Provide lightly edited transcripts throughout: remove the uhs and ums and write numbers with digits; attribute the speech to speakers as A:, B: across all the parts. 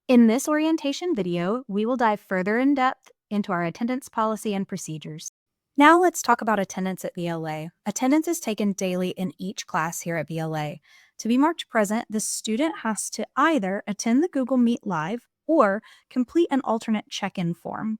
A: In this orientation video, we will dive further in depth into our attendance policy and procedures. Now let's talk about attendance at VLA. Attendance is taken daily in each class here at VLA. To be marked present, the student has to either attend the Google Meet Live or complete an alternate check-in form.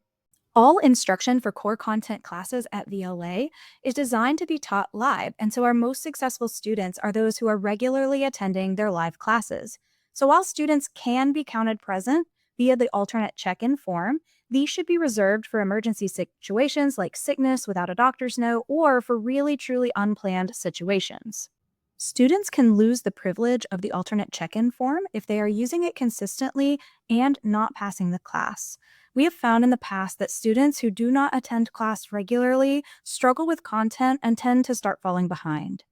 A: All instruction for core content classes at VLA is designed to be taught live, and so our most successful students are those who are regularly attending their live classes. So while students can be counted present via the alternate check-in form, these should be reserved for emergency situations like sickness without a doctor's note or for really truly unplanned situations. Students can lose the privilege of the alternate check-in form if they are using it consistently and not passing the class. We have found in the past that students who do not attend class regularly struggle with content and tend to start falling behind.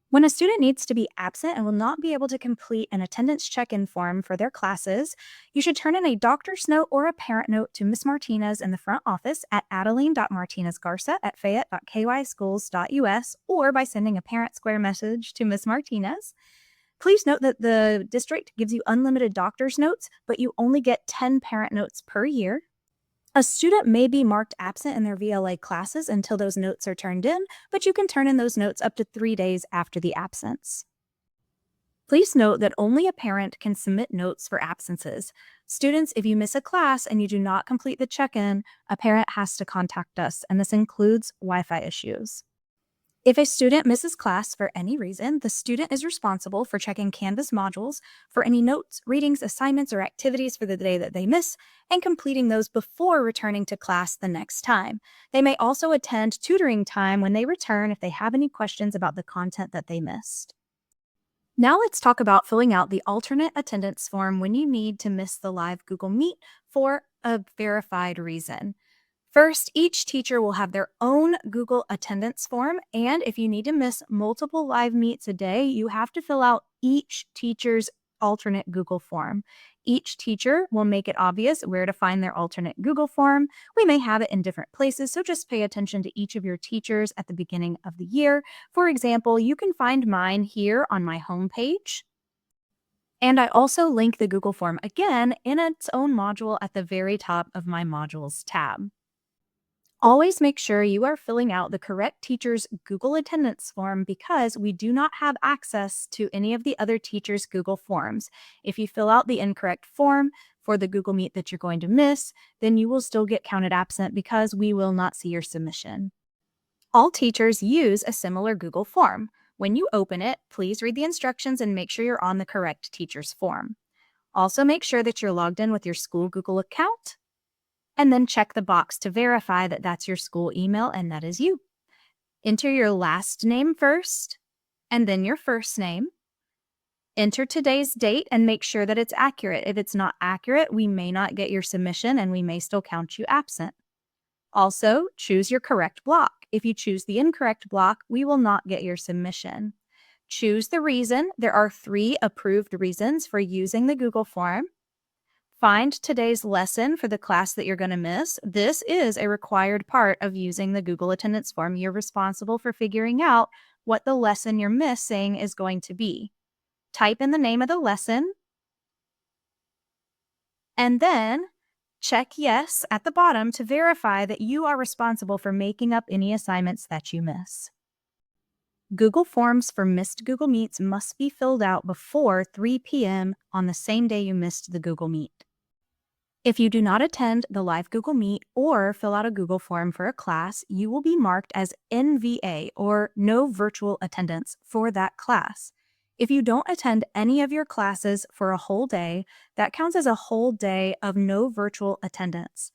A: When a student needs to be absent and will not be able to complete an attendance check-in form for their classes, you should turn in a doctor's note or a parent note to Ms. Martinez in the front office at adeline.martinezgarza@fayette.kyschools.us or by sending a parent square message to Ms. Martinez. Please note that the district gives you unlimited doctor's notes, but you only get 10 parent notes per year. A student may be marked absent in their VLA classes until those notes are turned in, but you can turn in those notes up to 3 days after the absence. Please note that only a parent can submit notes for absences. Students, if you miss a class and you do not complete the check-in, a parent has to contact us, and this includes Wi-Fi issues. If a student misses class for any reason, the student is responsible for checking Canvas modules for any notes, readings, assignments, or activities for the day that they miss and completing those before returning to class the next time. They may also attend tutoring time when they return if they have any questions about the content that they missed. Now let's talk about filling out the alternate attendance form when you need to miss the live Google Meet for a verified reason. First, each teacher will have their own Google attendance form, and if you need to miss multiple live meets a day, you have to fill out each teacher's alternate Google form. Each teacher will make it obvious where to find their alternate Google form. We may have it in different places, so just pay attention to each of your teachers at the beginning of the year. For example, you can find mine here on my homepage. And I also link the Google form again in its own module at the very top of my modules tab. Always make sure you are filling out the correct teacher's Google attendance form because we do not have access to any of the other teachers' Google forms. If you fill out the incorrect form for the Google Meet that you're going to miss, then you will still get counted absent because we will not see your submission. All teachers use a similar Google form. When you open it, please read the instructions and make sure you're on the correct teacher's form. Also, make sure that you're logged in with your school Google account, and then check the box to verify that that's your school email and that is you. Enter your last name first, and then your first name. Enter today's date and make sure that it's accurate. If it's not accurate, we may not get your submission and we may still count you absent. Also, choose your correct block. If you choose the incorrect block, we will not get your submission. Choose the reason. There are 3 approved reasons for using the Google form. Find today's lesson for the class that you're going to miss. This is a required part of using the Google attendance form. You're responsible for figuring out what the lesson you're missing is going to be. Type in the name of the lesson, and then check yes at the bottom to verify that you are responsible for making up any assignments that you miss. Google Forms for missed Google Meets must be filled out before 3 p.m. on the same day you missed the Google Meet. If you do not attend the live Google Meet or fill out a Google form for a class, you will be marked as NVA or no virtual attendance for that class. If you don't attend any of your classes for a whole day, that counts as a whole day of no virtual attendance.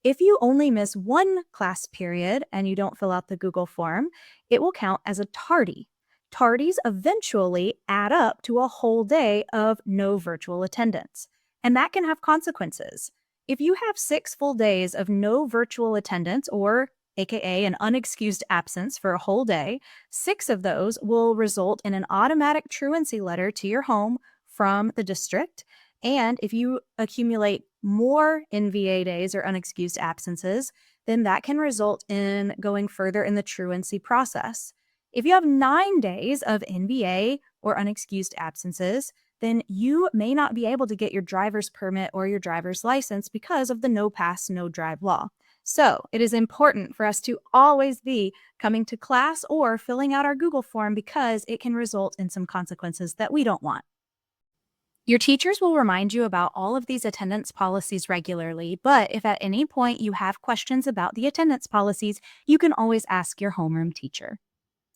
A: If you only miss one class period and you don't fill out the Google form, it will count as a tardy. Tardies eventually add up to a whole day of no virtual attendance, and that can have consequences. If you have 6 full days of no virtual attendance, or aka an unexcused absence for a whole day, 6 of those will result in an automatic truancy letter to your home from the district. And if you accumulate more NVA days or unexcused absences, then that can result in going further in the truancy process. If you have 9 days of NVA or unexcused absences, then you may not be able to get your driver's permit or your driver's license because of the no pass, no drive law. So it is important for us to always be coming to class or filling out our Google form because it can result in some consequences that we don't want. Your teachers will remind you about all of these attendance policies regularly, but if at any point you have questions about the attendance policies, you can always ask your homeroom teacher.